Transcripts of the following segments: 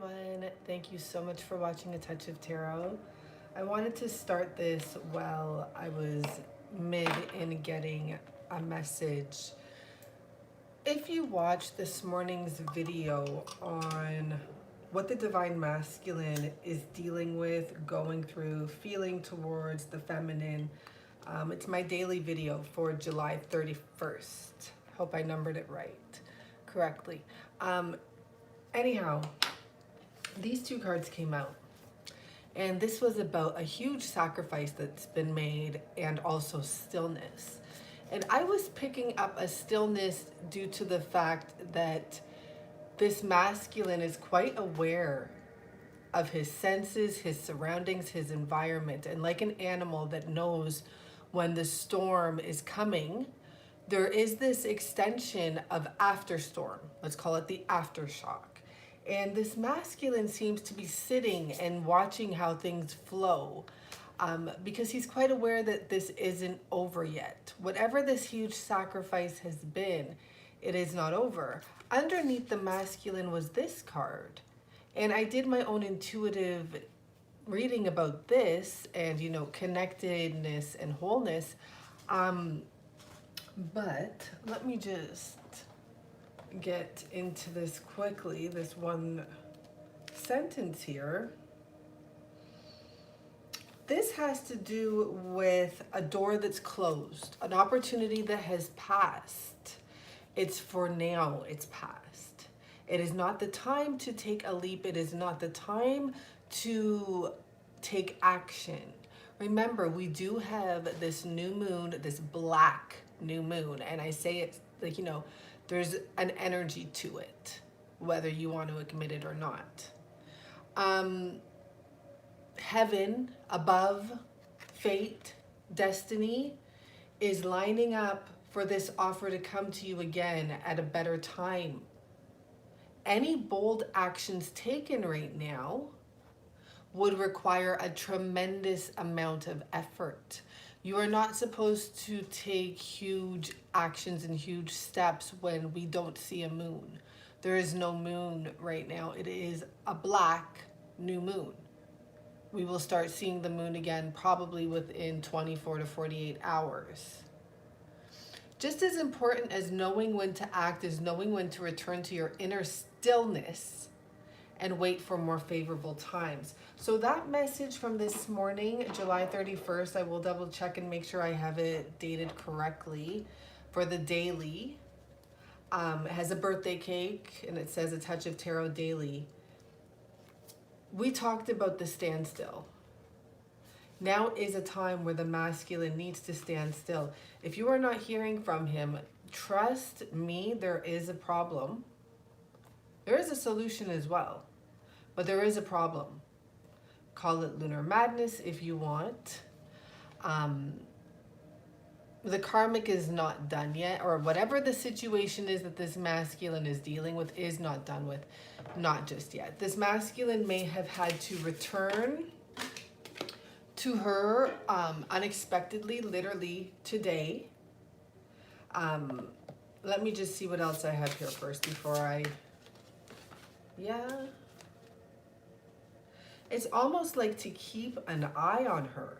Everyone, thank you so much for watching A Touch of Tarot. I wanted to start this while I was mid in getting a message. If you watched this morning's video on what the Divine Masculine is dealing with, going through, feeling towards the feminine, it's my daily video for July 31st. Hope I numbered it correctly. Anyhow, these two cards came out, and this was about a huge sacrifice that's been made and also stillness. And I was picking up a stillness due to the fact that this masculine is quite aware of his senses, his surroundings, his environment. And like an animal that knows when the storm is coming, there is this extension of afterstorm. Let's call it the aftershock. And this masculine seems to be sitting and watching how things flow, because he's quite aware that this isn't over yet. Whatever this huge sacrifice has been, it is not over. Underneath the masculine was this card. And I did my own intuitive reading about this and, connectedness and wholeness. But let me just get into this quickly, this one sentence here. This has to do with a door that's closed, an opportunity that has passed. It's for now, it's past. It is not the time to take a leap. It is not the time to take action. Remember, we do have this new moon, this black new moon, and I say it's like, there's an energy to it, whether you want to admit it or not. Heaven, above, fate, destiny is lining up for this offer to come to you again at a better time. Any bold actions taken right now would require a tremendous amount of effort. You are not supposed to take huge actions and huge steps when we don't see a moon. There is no moon right now. It is a black new moon. We will start seeing the moon again probably within 24 to 48 hours. Just as important as knowing when to act is knowing when to return to your inner stillness and wait for more favorable times. So that message from this morning, July 31st, I will double check and make sure I have it dated correctly for the daily. It has a birthday cake and it says A Touch of Tarot Daily. We talked about the standstill. Now is a time where the masculine needs to stand still. If you are not hearing from him, trust me, there is a problem. There is a solution as well, but there is a problem. Call it lunar madness if you want. The karmic is not done yet, or whatever the situation is that this masculine is dealing with is not done with, not just yet. This masculine may have had to return to her unexpectedly, literally today. Let me just see what else I have here first before it's almost like to keep an eye on her.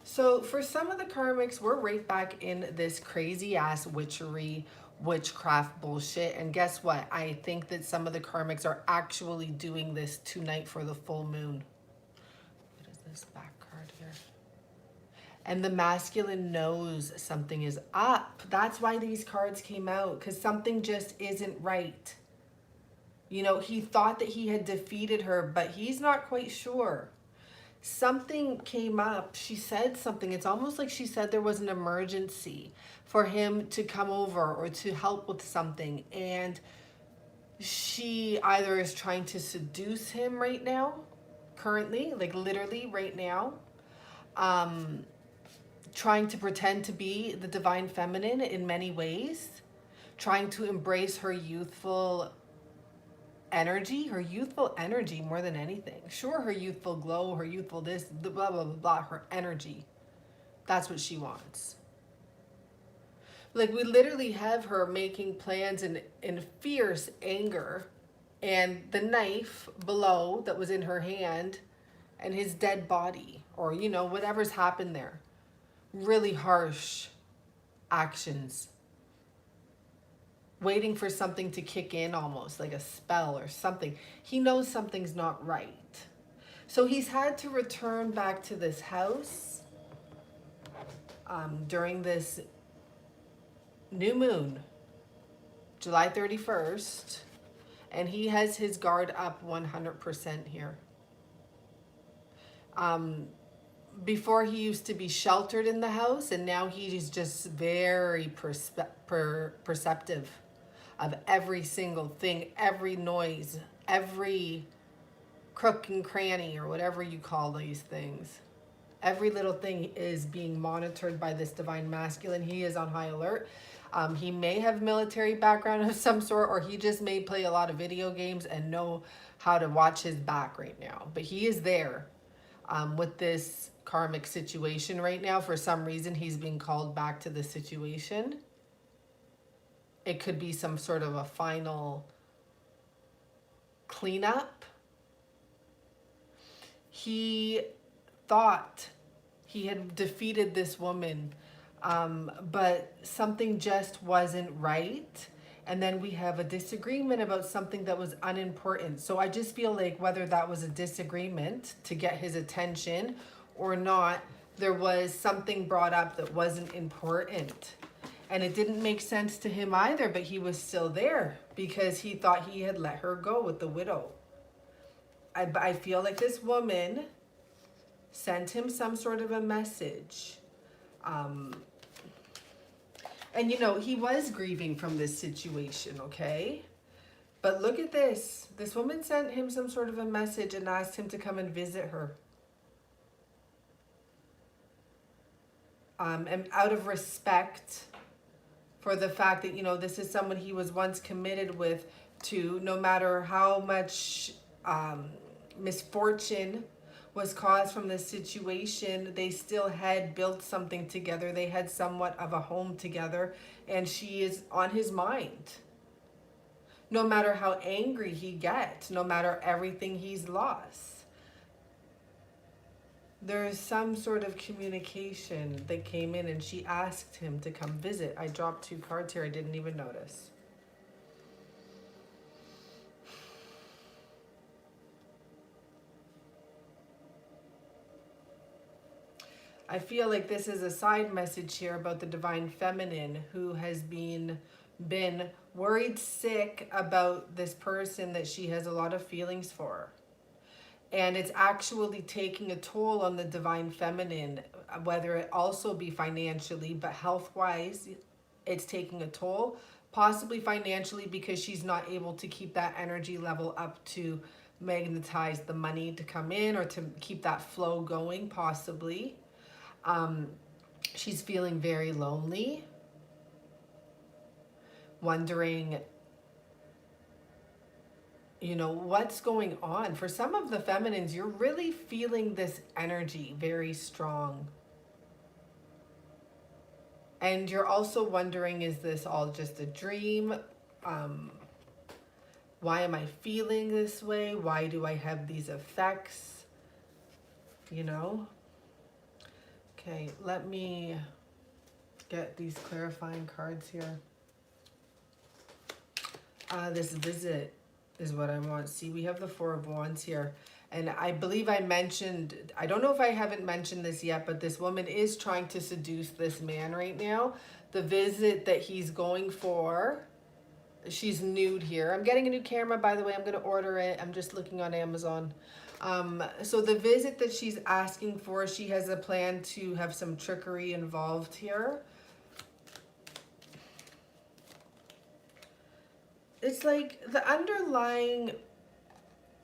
So for some of the karmics, we're right back in this crazy ass witchery, witchcraft bullshit. And guess what? I think that some of the karmics are actually doing this tonight for the full moon. What is this back card here? And the masculine knows something is up. That's why these cards came out, because something just isn't right. He thought that he had defeated her, but he's not quite sure. Something came up. She said something. It's almost like she said there was an emergency for him to come over or to help with something. And she either is trying to seduce him right now, currently, like literally right now, trying to pretend to be the divine feminine in many ways, trying to embrace her youthful energy more than anything. Sure, her youthful glow, her youthful this, the blah, blah, blah, blah, her energy. That's what she wants. Like, we literally have her making plans in fierce anger and the knife below that was in her hand, and his dead body, or, you know, whatever's happened there. Really harsh actions. Waiting for something to kick in, almost like a spell or something. He knows something's not right. So he's had to return back to this house during this new moon, July 31st, and he has his guard up 100% here. Before he used to be sheltered in the house, and now he's just very perceptive of every single thing, every noise, every crook and cranny, or whatever you call these things. Every little thing is being monitored by this divine masculine. He is on high alert. He may have military background of some sort, or he just may play a lot of video games and know how to watch his back right now. But he is there with this karmic situation right now. For some reason, he's being called back to the situation. It could be some sort of a final cleanup. He thought he had defeated this woman, but something just wasn't right. And then we have a disagreement about something that was unimportant. So I just feel like whether that was a disagreement to get his attention or not, there was something brought up that wasn't important. And it didn't make sense to him either, but he was still there because he thought he had let her go with the widow. I feel like this woman sent him some sort of a message. And, you know, he was grieving from this situation, okay? But look at this. This woman sent him some sort of a message and asked him to come and visit her. And out of respect for the fact that, you know, this is someone he was once committed with, to no matter how much misfortune was caused from this situation, they still had built something together. They had somewhat of a home together, and she is on his mind. No matter how angry he gets, no matter everything he's lost, there is some sort of communication that came in, and she asked him to come visit. I dropped 2 cards here. I didn't even notice. I feel like this is a side message here about the divine feminine who has been worried sick about this person that she has a lot of feelings for. And it's actually taking a toll on the divine feminine, whether it also be financially, but health-wise, it's taking a toll. Possibly financially because she's not able to keep that energy level up to magnetize the money to come in, or to keep that flow going, possibly. She's feeling very lonely, wondering, you know, what's going on. For some of the feminines, you're really feeling this energy very strong. And you're also wondering, is this all just a dream? Why am I feeling this way? Why do I have these effects? You know? Okay, let me get these clarifying cards here. This visit is what I want. See, we have the 4 of Wands here. And I believe I mentioned, I don't know if I haven't mentioned this yet, but this woman is trying to seduce this man right now. The visit that he's going for, she's nude here. I'm getting a new camera, by the way. I'm going to order it. I'm just looking on Amazon. So the visit that she's asking for, she has a plan to have some trickery involved here. It's like the underlying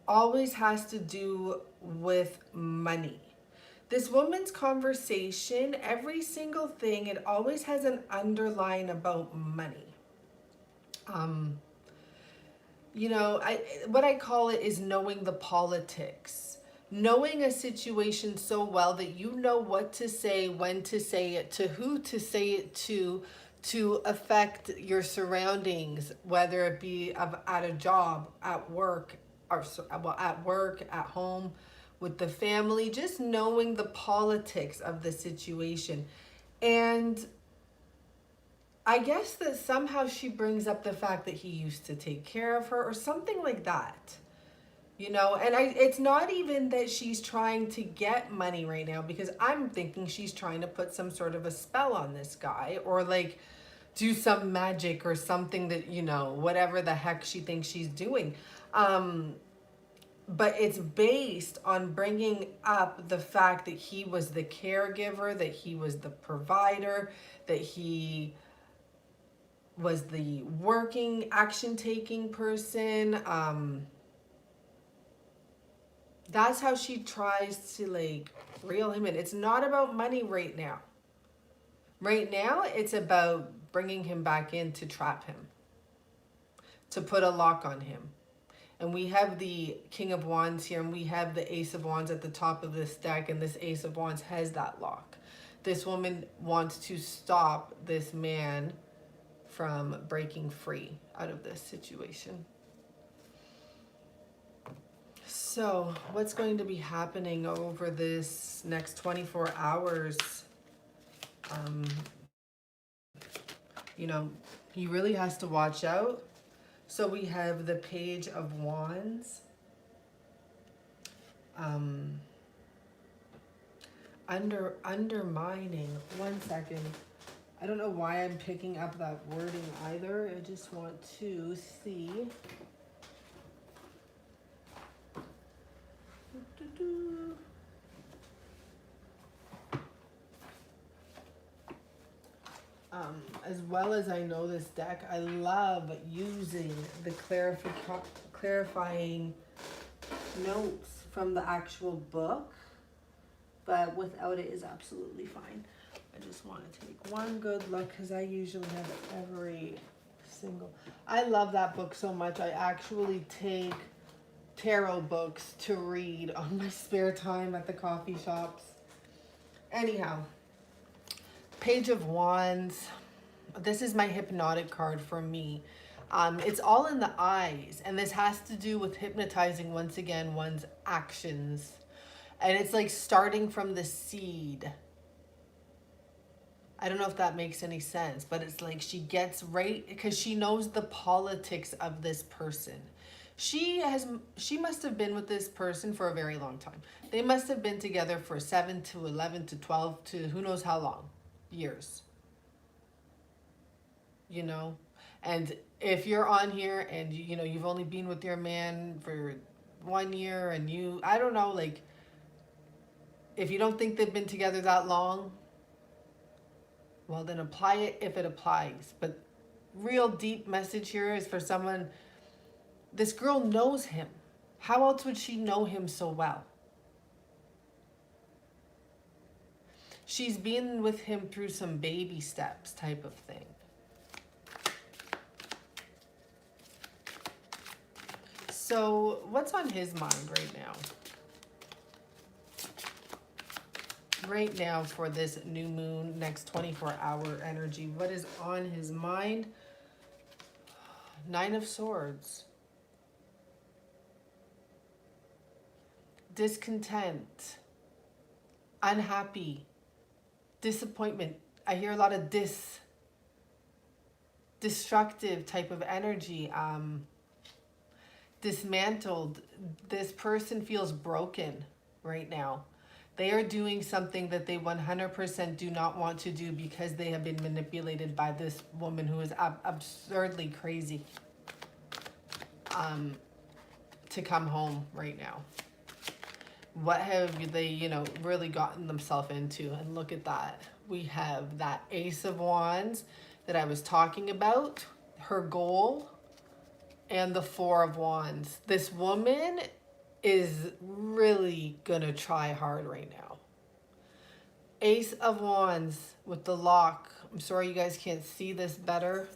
always has to do with money. This woman's conversation, every single thing, it always has an underline about money. You know, what I call it is knowing the politics. Knowing a situation so well that you know what to say, when to say it, to who to say it to to affect your surroundings, whether it be at a job, at work, or well, at work, at home, with the family, just knowing the politics of the situation. And I guess that somehow she brings up the fact that he used to take care of her or something like that. You know, and it's not even that she's trying to get money right now, because I'm thinking she's trying to put some sort of a spell on this guy, or like do some magic or something that, you know, whatever the heck she thinks she's doing. But it's based on bringing up the fact that he was the caregiver, that he was the provider, that he was the working, action taking person. That's how she tries to like reel him in. It's not about money right now. Right now, it's about bringing him back in to trap him, to put a lock on him. And we have the King of Wands here, and we have the Ace of Wands at the top of this deck, and this Ace of Wands has that lock. This woman wants to stop this man from breaking free out of this situation. So, what's going to be happening over this next 24 hours? You know, he really has to watch out. So we have the Page of Wands. Undermining. 1 second. I don't know why I'm picking up that wording either. I just want to see. As well as I know this deck, I love using the clarifying notes from the actual book, but without it is absolutely fine. I just want to take one good look because I usually have every single... I love that book so much. I actually take tarot books to read on my spare time at the coffee shops. Anyhow, Page of Wands. This is my hypnotic card for me. It's all in the eyes, and this has to do with hypnotizing, once again, one's actions. And it's like starting from the seed. I don't know if that makes any sense, but it's like she gets right, because she knows the politics of this person. She must have been with this person for a very long time. They must have been together for 7 to 11 to 12 to who knows how long years. You know, and if you're on here and you know you've only been with your man for 1 year, and I don't know, like, if you don't think they've been together that long, well, then apply it if it applies. But real deep message here is for someone. This girl knows him. How else would she know him so well? She's been with him through some baby steps type of thing. So what's on his mind right now? Right now for this new moon, next 24-hour energy. What is on his mind? 9 of Swords. Discontent. Unhappy. Disappointment. I hear a lot of destructive type of energy. Dismantled. This person feels broken right now. They are doing something that they 100% do not want to do because they have been manipulated by this woman who is absurdly crazy to come home right now. What have they, you know, really gotten themselves into? And look at that. We have that Ace of Wands that I was talking about, her goal, and the Four of Wands. This woman is really gonna try hard right now. Ace of Wands with the lock. I'm sorry you guys can't see this better.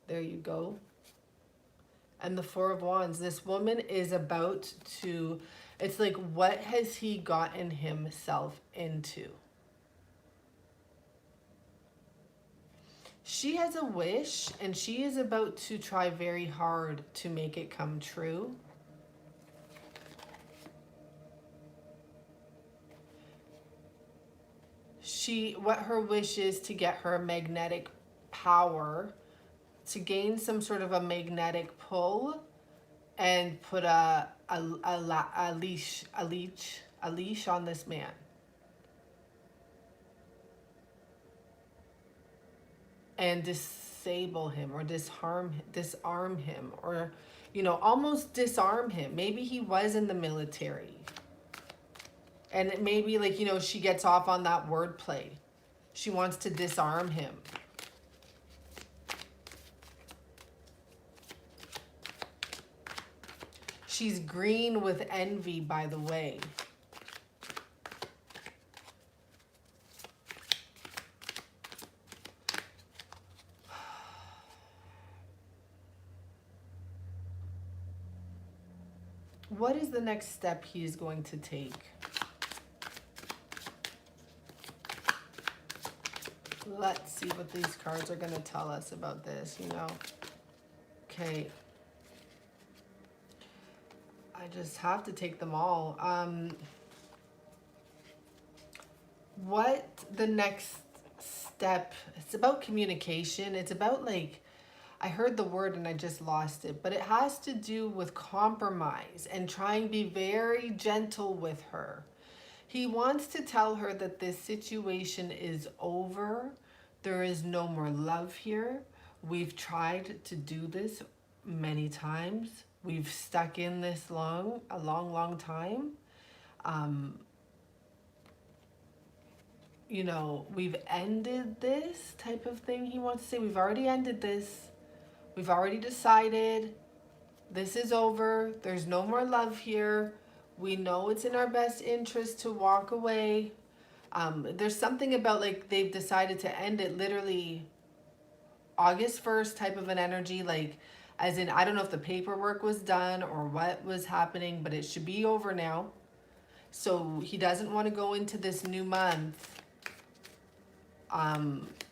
There you go. And the Four of Wands. This woman is about to... It's like, what has he gotten himself into? She has a wish and she is about to try very hard to make it come true. What her wish is to get her magnetic power, to gain some sort of a magnetic pull, and put a leash on this man. And disable him or disarm him, or, you know, almost disarm him. Maybe he was in the military. And maybe, like, you know, she gets off on that wordplay. She wants to disarm him. She's green with envy, by the way. What is the next step he is going to take? Let's see what these cards are going to tell us about this, you know. Okay. I just have to take them all. What the next step? It's about communication. It's about, like, I heard the word and I just lost it, but it has to do with compromise and trying to be very gentle with her. He wants to tell her that this situation is over. There is no more love here. We've tried to do this many times. We've stuck in this a long time. You know, we've ended this type of thing. He wants to say, we've already ended this. We've already decided this is over. There's no more love here. We know it's in our best interest to walk away. There's something about, like, they've decided to end it literally August 1st type of an energy, like, as in, I don't know if the paperwork was done or what was happening, but it should be over now. So he doesn't want to go into this new month,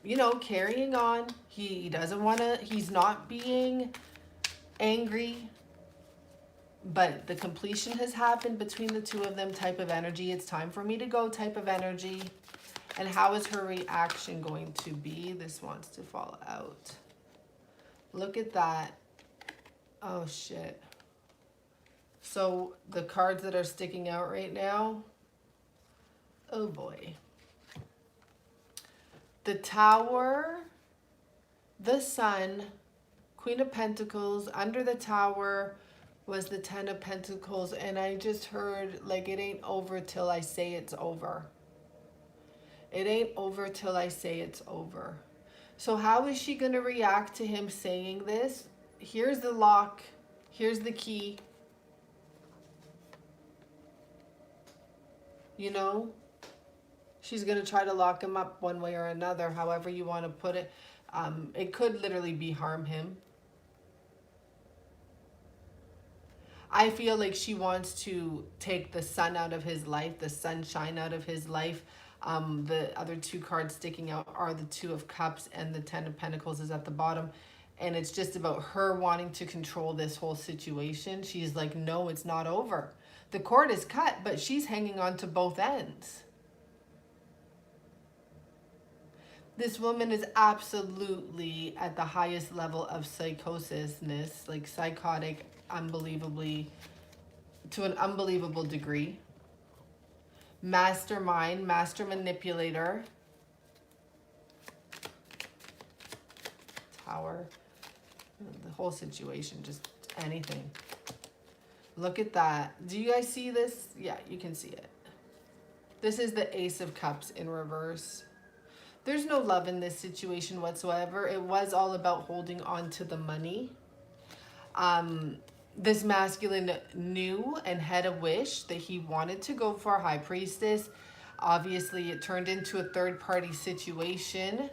you know, carrying on. He doesn't want to, he's not being angry, but the completion has happened between the two of them type of energy. It's time for me to go type of energy. And how is her reaction going to be? This wants to fall out. Look at that. Oh, shit. So the cards that are sticking out right now. Oh, boy. The Tower, the Sun, Queen of Pentacles. Under the Tower was the Ten of Pentacles. And I just heard, like, it ain't over till I say it's over. It ain't over till I say it's over. So how is she going to react to him saying this? Here's the lock. Here's the key. You know? She's going to try to lock him up one way or another, however you want to put it. It could literally be harm him. I feel like she wants to take the sun out of his life, the sunshine out of his life. The other two cards sticking out are the Two of Cups, and the Ten of Pentacles is at the bottom. And it's just about her wanting to control this whole situation. She's like, no, it's not over. The cord is cut, but she's hanging on to both ends. This woman is absolutely at the highest level of psychosisness, like psychotic, unbelievably, to an unbelievable degree. Mastermind, master manipulator. Tower. The whole situation, just anything. Look at that. Do you guys see this? Yeah, you can see it. This is the Ace of Cups in reverse. There's no love in this situation whatsoever. It was all about holding on to the money. This masculine knew and had a wish that he wanted to go for High Priestess. Obviously, it turned into a third-party situation,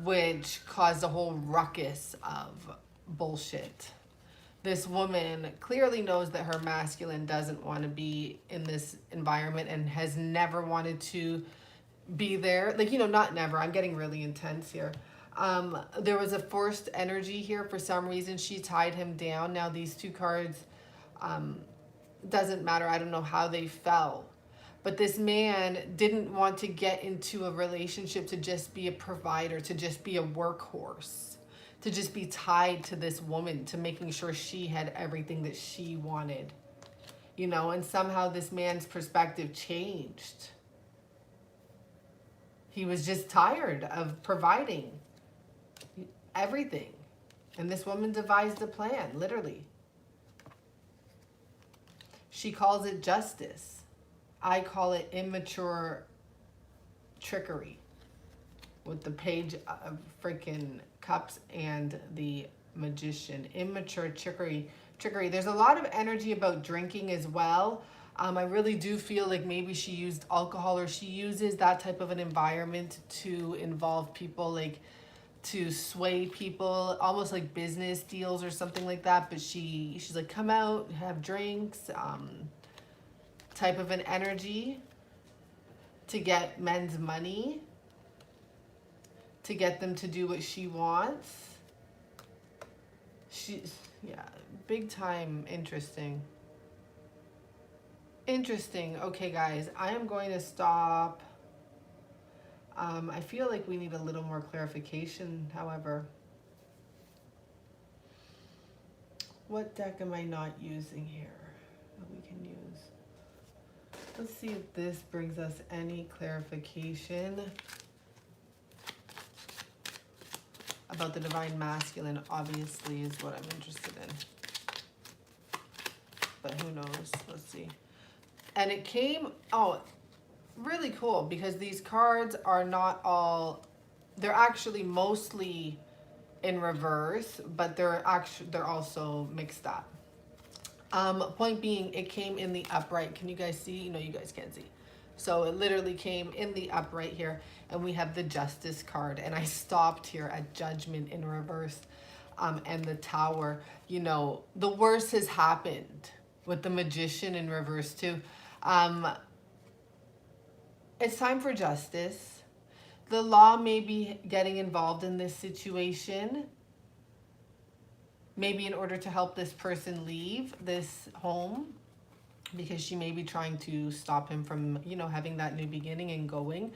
which caused a whole ruckus of bullshit. This woman clearly knows that her masculine doesn't want to be in this environment and has never wanted to be there. Like, you know, not never. I'm getting really intense here. There was a forced energy here. For some reason, she tied him down. Now, these two cards, doesn't matter. I don't know how they fell. But this man didn't want to get into a relationship to just be a provider, to just be a workhorse, to just be tied to this woman, to making sure she had everything that she wanted. You know, and somehow this man's perspective changed. He was just tired of providing everything. And this woman devised a plan, literally. She calls it justice. I call it immature trickery. With the Page of freaking Cups and the Magician. Immature trickery. There's a lot of energy about drinking as well. I really do feel like maybe she used alcohol, or she uses that type of an environment to involve people, like to sway people, almost like business deals or something like that. But she's like, come out, have drinks, type of an energy to get men's money, to get them to do what she wants. Yeah, big time interesting. Interesting. Okay, guys, I am going to stop. I feel like we need a little more clarification, however. What deck am I not using here that we can use? Let's see if this brings us any clarification about the Divine Masculine, obviously, is what I'm interested in. But who knows? Let's see. And it came, oh, really cool, because these cards are not all, they're actually mostly in reverse, but they're also mixed up. Point being, it came in the upright. Can you guys see? No, you guys can't see. So it literally came in the upright here, and we have the Justice card, and I stopped here at Judgment in reverse, and the Tower. You know, the worst has happened with the Magician in reverse too. It's time for justice. The law may be getting involved in this situation, maybe in order to help this person leave this home, because she may be trying to stop him from, you know, having that new beginning and going.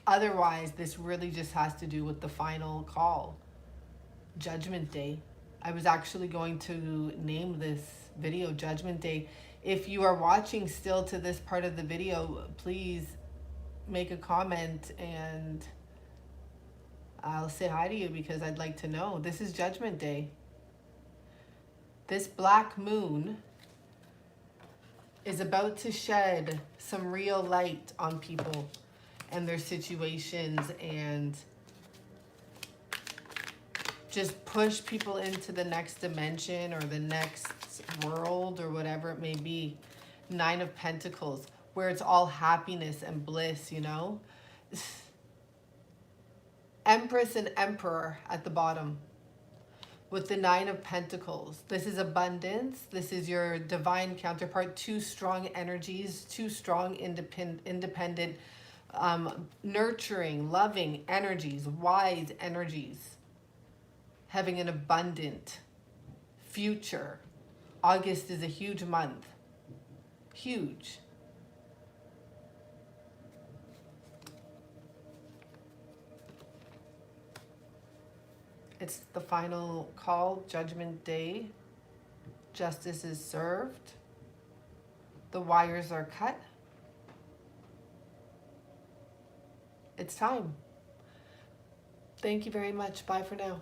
Otherwise, this really just has to do with the final call, Judgment Day. I was actually going to name this video Judgment Day. If you are watching still to this part of the video, please make a comment and I'll say hi to you, because I'd like to know. This is Judgment Day. This black moon is about to shed some real light on people and their situations, and just push people into the next dimension or the next world or whatever it may be. Nine of Pentacles, where it's all happiness and bliss, you know. Empress and Emperor at the bottom with the Nine of Pentacles. This is abundance. This is your divine counterpart. Two strong energies, two strong independent, nurturing, loving energies, wise energies, having an abundant future. August is a huge month. Huge. It's the final call, Judgment Day. Justice is served. The wires are cut. It's time. Thank you very much. Bye for now.